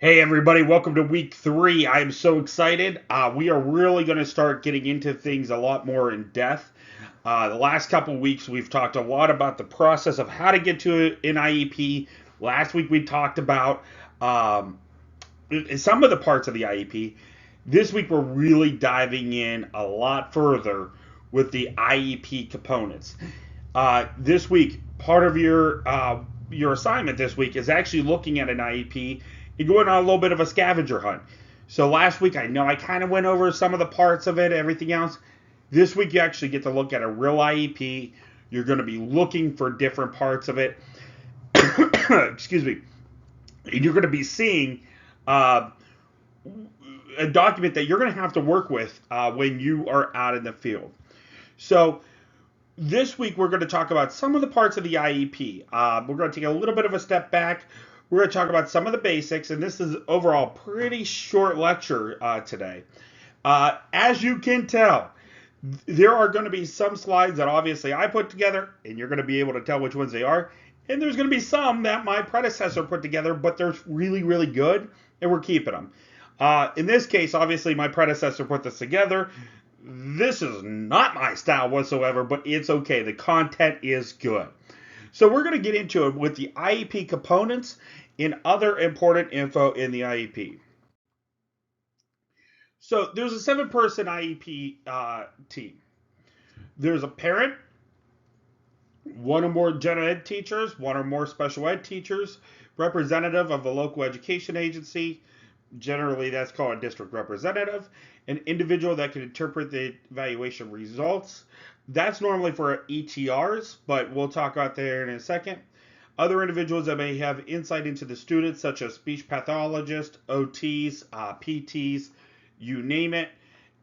Hey everybody, welcome to week 3. I am so excited. We are really going to start getting into things a lot more in depth. The last couple of weeks we've talked a lot about the process of how to get to an IEP. Last week we talked about um, some of the parts of the IEP. This week we're really diving in a lot further with the IEP components. This week, part of your assignment this week is actually looking at an IEP and going on a little bit of a scavenger hunt. So last week, I know I kind of went over some of the parts of it, everything else. This week, you actually get to look at a real IEP. You're going to be looking for different parts of it. Excuse me. And you're going to be seeing uh, a document that you're going to have to work with when you are out in the field. So this week we're going to talk about some of the parts of the IEP. We're going to take a little bit of a step back. We're going to talk about some of the basics, and this is overall pretty short lecture today. As you can tell, there are going to be some slides that obviously I put together, and you're going to be able to tell which ones they are. And there's going to be some that my predecessor put together, but they're really, really good, and we're keeping them. In this case, obviously, my predecessor put this together. This is not my style whatsoever, but it's okay. The content is good. So we're going to get into it with the IEP components and other important info in the IEP. So there's a 7-person IEP team. There's a parent, one or more gen ed teachers, one or more special ed teachers, representative of a local education agency. Generally, that's called a district representative. An individual that can interpret the evaluation results. That's normally for ETRs, but we'll talk about there in a second. Other individuals that may have insight into the students, such as speech pathologists, OTs, PTs, you name it,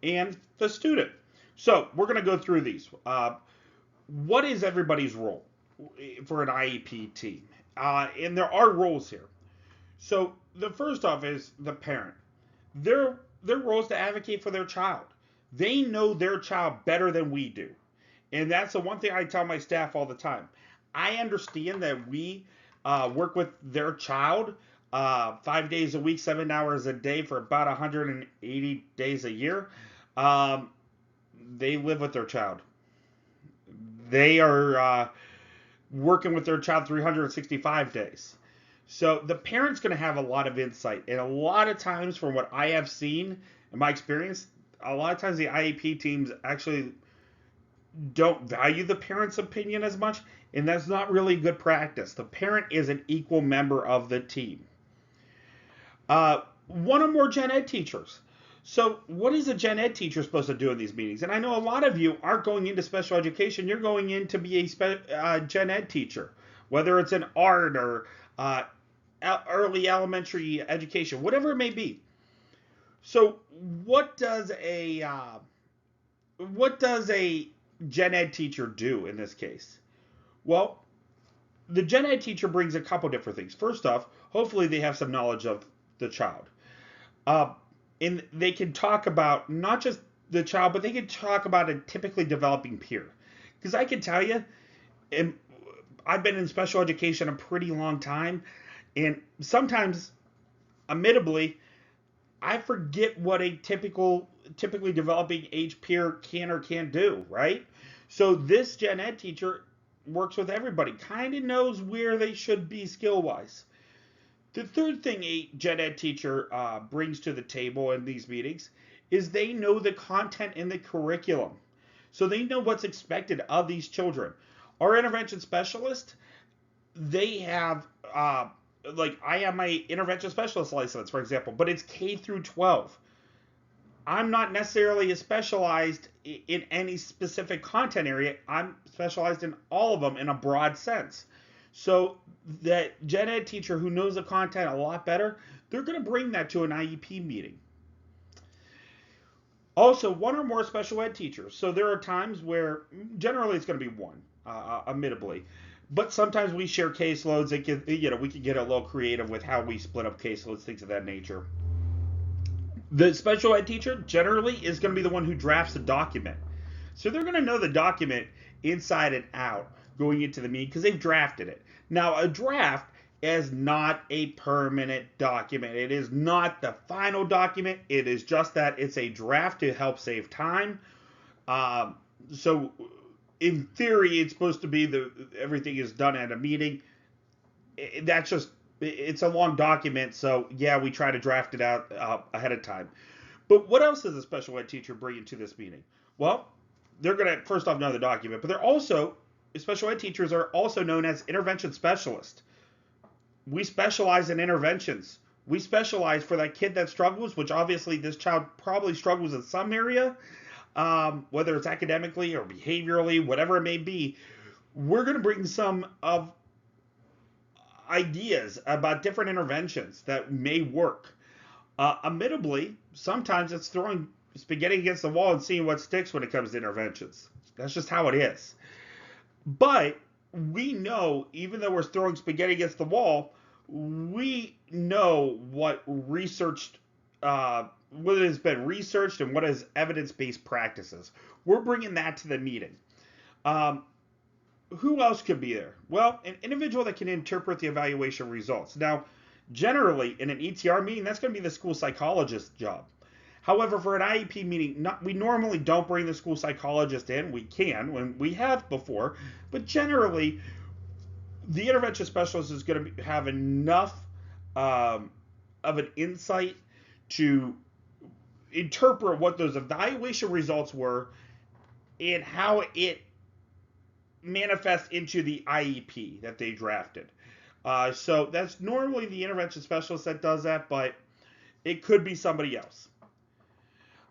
and the student. So we're going to go through these. What is everybody's role for an IEP team? And there are roles here. So the first off is the parent. Their role is to advocate for their child. They know their child better than we do. And that's the one thing I tell my staff all the time. I understand that we work with their child 5 days a week, 7 hours a day for about 180 days a year. They live with their child. They are working with their child 365 days. So the parent's going to have a lot of insight. And a lot of times, from what I have seen in my experience, a lot of times the IEP teams actually don't value the parent's opinion as much. And that's not really good practice. The parent is an equal member of the team. One or more gen ed teachers. So, what is a gen ed teacher supposed to do in these meetings? And I know a lot of you aren't going into special education, you're going in to be a gen ed teacher, whether it's in art or early elementary education, whatever it may be. So, what does a gen ed teacher do in this case? Well, the gen ed teacher brings a couple different things. First off, hopefully they have some knowledge of the child. Uh, and they can talk about not just the child, but they can talk about a typically developing peer. Because I can tell you, and I've been in special education a pretty long time, and sometimes, admittably, I forget what a typically developing age peer can or can't do, right? So this gen ed teacher works with everybody, kind of knows where they should be skill wise. The third thing a gen ed teacher brings to the table in these meetings is they know the content in the curriculum. So they know what's expected of these children. Our intervention specialist, they have, like, I have my intervention specialist license, for example, but it's K through 12. I'm not necessarily specialized in any specific content area. I'm specialized in all of them in a broad sense. So that gen ed teacher who knows the content a lot better, they're going to bring that to an IEP meeting. Also, one or more special ed teachers. So there are times where generally it's going to be one, admittably, but sometimes we share caseloads. We can get a little creative with how we split up caseloads, things of that nature. The special ed teacher generally is going to be the one who drafts the document. So they're going to know the document inside and out going into the meeting because they've drafted it. Now, a draft is not a permanent document. It is not the final document. It is just that it's a draft to help save time. So in theory, it's supposed to be everything is done at a meeting. That's just, it's a long document. So yeah, we try to draft it out ahead of time. But what else is a special ed teacher bringing to this meeting? Well, they're going to first off know the document, but they're also, special ed teachers are also known as intervention specialists. We specialize in interventions. We specialize for that kid that struggles, which obviously this child probably struggles in some area, whether it's academically or behaviorally, whatever it may be. We're going to bring some of ideas about different interventions that may work. Admittedly, sometimes it's throwing spaghetti against the wall and seeing what sticks when it comes to interventions. That's just how it is. But we know, even though we're throwing spaghetti against the wall, we know what has been researched and what is evidence-based practices. We're bringing that to the meeting. Who else could be there? Well, an individual that can interpret the evaluation results. Now, generally, in an ETR meeting, that's going to be the school psychologist's job. However, for an IEP meeting, we normally don't bring the school psychologist in. We can, when we have before, but generally, the intervention specialist is going to have enough of an insight to interpret what those evaluation results were and how it manifests into the IEP that they drafted. So that's normally the intervention specialist that does that, but it could be somebody else.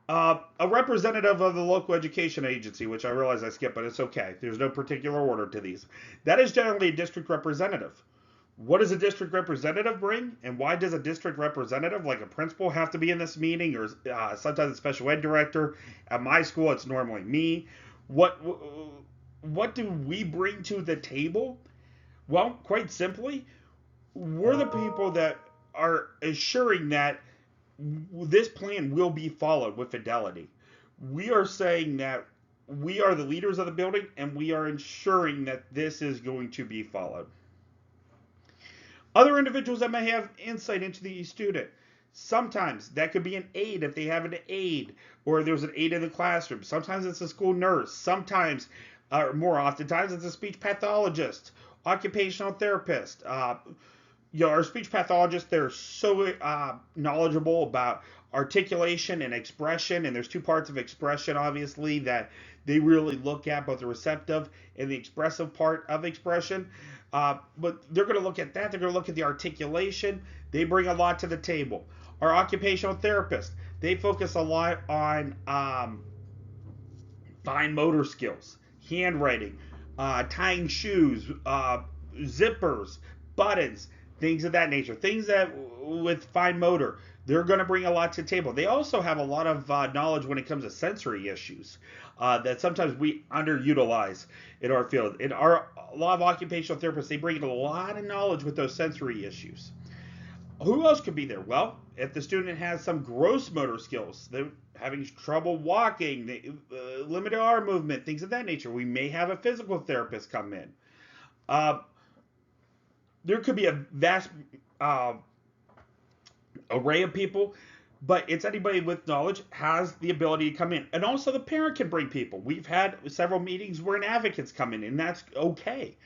A representative of the local education agency, which I realize I skipped, but it's okay. There's no particular order to these. That is generally a district representative. What does a district representative bring? And why does a district representative, like a principal, have to be in this meeting, or sometimes a special ed director? At my school, it's normally me. What do we bring to the table? Well, quite simply, we're the people that are assuring that this plan will be followed with fidelity. We are saying that we are the leaders of the building and we are ensuring that this is going to be followed. Other individuals that may have insight into the student. Sometimes that could be an aide if they have an aide, or there's an aide in the classroom. Sometimes it's a school nurse. Sometimes, or more oftentimes, it's a speech pathologist, occupational therapist. Our speech pathologists, they're so knowledgeable about articulation and expression, and there's two parts of expression, obviously, that they really look at, both the receptive and the expressive part of expression. But they're going to look at that. They're going to look at the articulation. They bring a lot to the table. Our occupational therapist, they focus a lot on fine motor skills, handwriting, tying shoes, zippers, buttons, things of that nature. Things that with fine motor, they're going to bring a lot to the table. They also have a lot of knowledge when it comes to sensory issues that sometimes we underutilize in our field. A lot of occupational therapists, they bring in a lot of knowledge with those sensory issues. Who else could be there? Well, if the student has some gross motor skills, they're having trouble walking, limited arm movement, things of that nature, we may have a physical therapist come in. There could be a vast array of people, but it's anybody with knowledge has the ability to come in. And also the parent can bring people. We've had several meetings where an advocate's come in, and that's okay.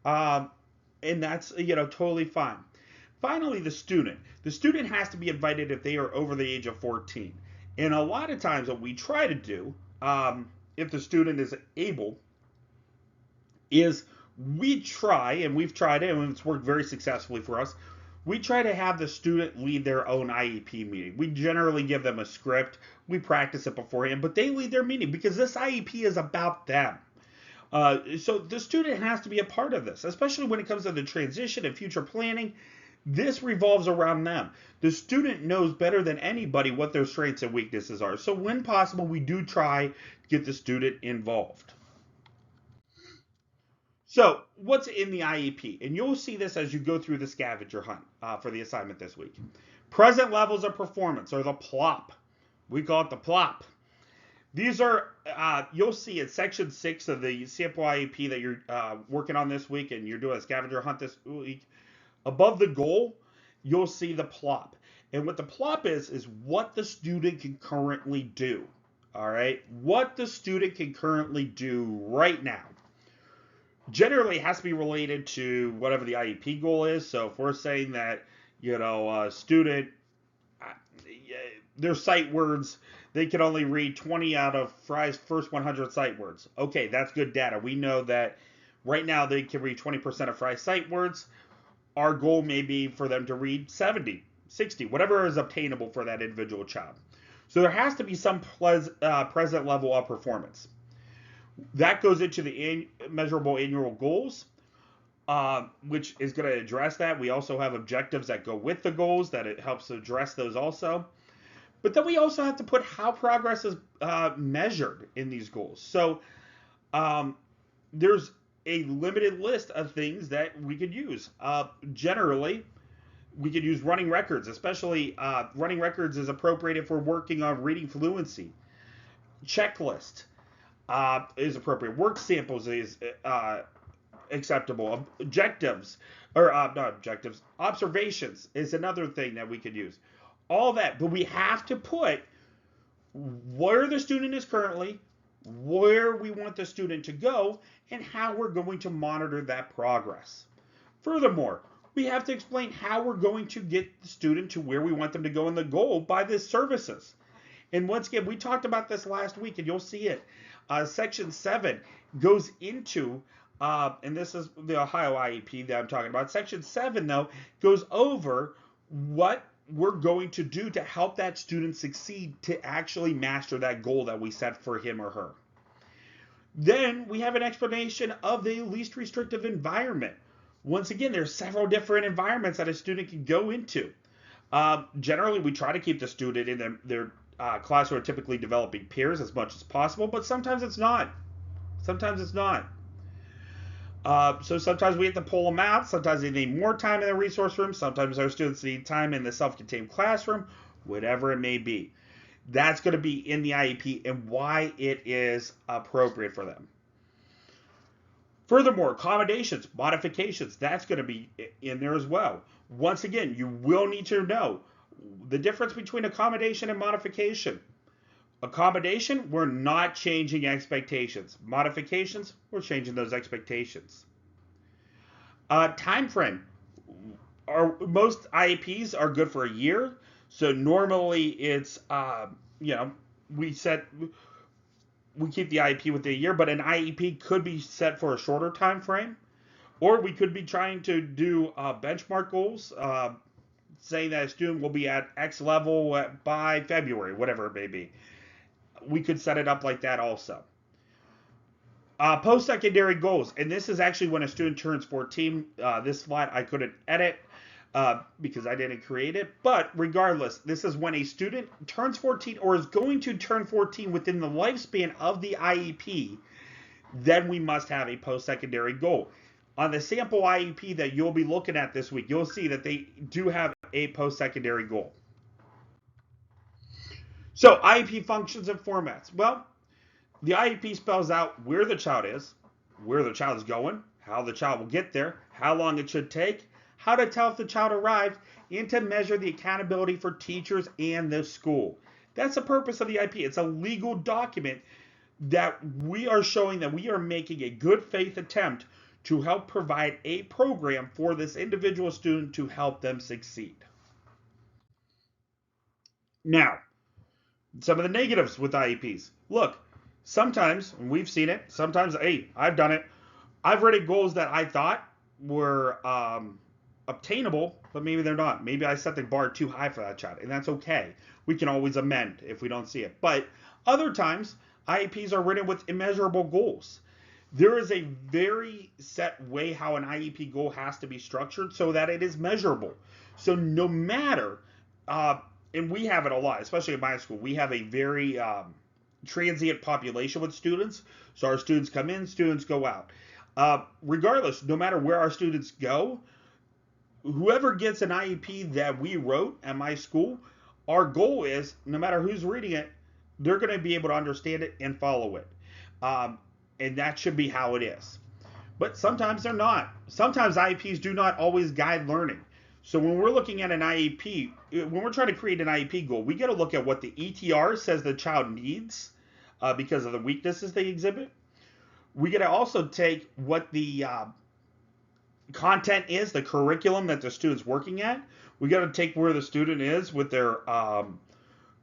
And that's, totally fine. Finally, the student. The student has to be invited if they are over the age of 14. And a lot of times what we try to do, if the student is able, is we've tried it, and it's worked very successfully for us. We try to have the student lead their own IEP meeting. We generally give them a script. We practice it beforehand, but they lead their meeting because this IEP is about them. So the student has to be a part of this, especially when it comes to the transition and future planning. This revolves around them. The student knows better than anybody what their strengths and weaknesses are. So when possible, we do try to get the student involved. So what's in the IEP? And you'll see this as you go through the scavenger hunt for the assignment this week. Present levels of performance, or the PLOP. We call it the PLOP. These are, you'll see in section 6 of the sample IEP that you're working on this week, and you're doing a scavenger hunt this week. Above the goal, you'll see the plop. And what the plop is what the student can currently do. All right, what the student can currently do right now. Generally, it has to be related to whatever the IEP goal is. So if we're saying that, a student, uh, their sight words, they can only read 20 out of Fry's first 100 sight words. Okay, that's good data. We know that right now they can read 20% of Fry's sight words. Our goal may be for them to read 70, 60, whatever is obtainable for that individual child. So there has to be some present level of performance. That goes into the measurable annual goals, which is going to address that. We also have objectives that go with the goals that it helps address those also. But then we also have to put how progress is measured in these goals. So there's a limited list of things that we could use. Generally, we could use running records, especially running records is appropriate if we're working on reading fluency. Checklist is appropriate. Work samples is acceptable. Objectives, or not objectives, observations is another thing that we could use. All that, but we have to put where the student is currently, where we want the student to go, and how we're going to monitor that progress. Furthermore, we have to explain how we're going to get the student to where we want them to go in the goal by the services. And once again, we talked about this last week, and you'll see it. Section 7 goes into, and this is the Ohio IEP that I'm talking about. Section 7, though, goes over what we're going to do to help that student succeed to actually master that goal that we set for him or her. Then we have an explanation of the least restrictive environment. Once again, there's several different environments that a student can go into. Generally, we try to keep the student in their class who are typically developing peers as much as possible, but sometimes it's not. Sometimes it's not. So sometimes we have to pull them out. Sometimes they need more time in the resource room. Sometimes our students need time in the self-contained classroom, whatever it may be. That's going to be in the IEP and why it is appropriate for them. Furthermore, accommodations, modifications, that's going to be in there as well. Once again, you will need to know the difference between accommodation and modification. Accommodation, we're not changing expectations. Modifications, we're changing those expectations. Time frame. Most IEPs are good for a year. So normally it's, we keep the IEP within a year, but an IEP could be set for a shorter time frame. Or we could be trying to do benchmark goals, saying that a student will be at X level by February, whatever it may be. We could set it up like that also. Post-secondary goals, and this is actually when a student turns 14. This slide I couldn't edit because I didn't create it, but regardless, this is when a student turns 14 or is going to turn 14 within the lifespan of the IEP, then we must have a post-secondary goal. On the sample IEP that you'll be looking at this week, you'll see that they do have a post-secondary goal. So IEP functions and formats. Well, the IEP spells out where the child is, where the child is going, how the child will get there, how long it should take, how to tell if the child arrived, and to measure the accountability for teachers and the school. That's the purpose of the IEP. It's a legal document that we are showing that we are making a good faith attempt to help provide a program for this individual student to help them succeed. Now, some of the negatives with IEPs. Look, sometimes, and we've seen it, sometimes, hey, I've done it. I've rated goals that I thought were obtainable, but maybe they're not. Maybe I set the bar too high for that child, and that's okay. We can always amend if we don't see it. But other times, IEPs are written with immeasurable goals. There is a very set way how an IEP goal has to be structured so that it is measurable. So no matter, and we have it a lot, especially in my school, we have a very transient population with students. So our students come in, students go out. Regardless, no matter where our students go, whoever gets an IEP that we wrote at my school, our goal is, no matter who's reading it, they're going to be able to understand it and follow it. And that should be how it is. but sometimes they're not. Sometimes IEPs do not always guide learning. So when we're looking at an IEP, when we're trying to create an IEP goal, we got to look at what the ETR says the child needs because of the weaknesses they exhibit. We got to also take what the content is, the curriculum that the student's working at. We got to take where the student is with their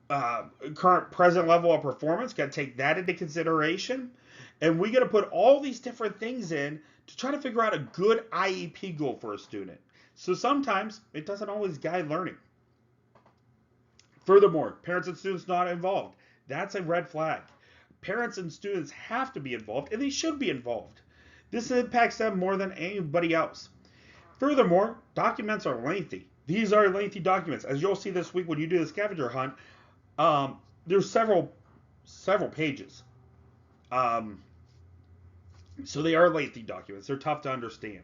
current present level of performance. Got to take that into consideration. And we got to put all these different things in to try to figure out a good IEP goal for a student. So sometimes it doesn't always guide learning. Furthermore, parents and students not involved. That's a red flag. Parents and students have to be involved, and they should be involved. This impacts them more than anybody else. Furthermore, documents are lengthy. These are lengthy documents. As you'll see this week when you do the scavenger hunt, there's several pages. So they are lengthy documents. They're tough to understand.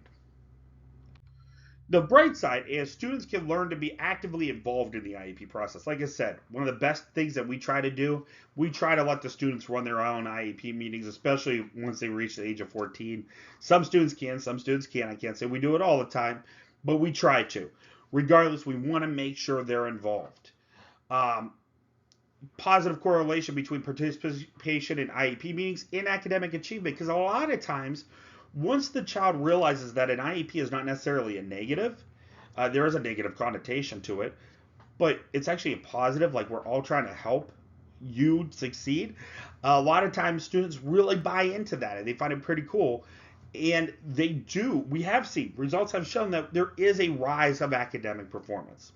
The bright side is students can learn to be actively involved in the IEP process. Like I said, one of the best things that we try to do, we try to let the students run their own IEP meetings, especially once they reach the age of 14. Some students can, some students can't. I can't say we do it all the time, but we try to. Regardless, we want to make sure they're involved. Positive correlation between participation in IEP meetings and academic achievement, because a lot of times, once the child realizes that an IEP is not necessarily a negative, there is a negative connotation to it, but it's actually a positive, like we're all trying to help you succeed. A lot of times students really buy into that and they find it pretty cool. And they do. We have seen, results have shown that there is a rise of academic performance.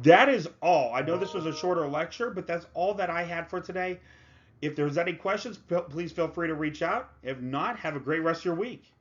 That is all. I know this was a shorter lecture, but that's all that I had for today. If there's any questions, please feel free to reach out. If not, have a great rest of your week.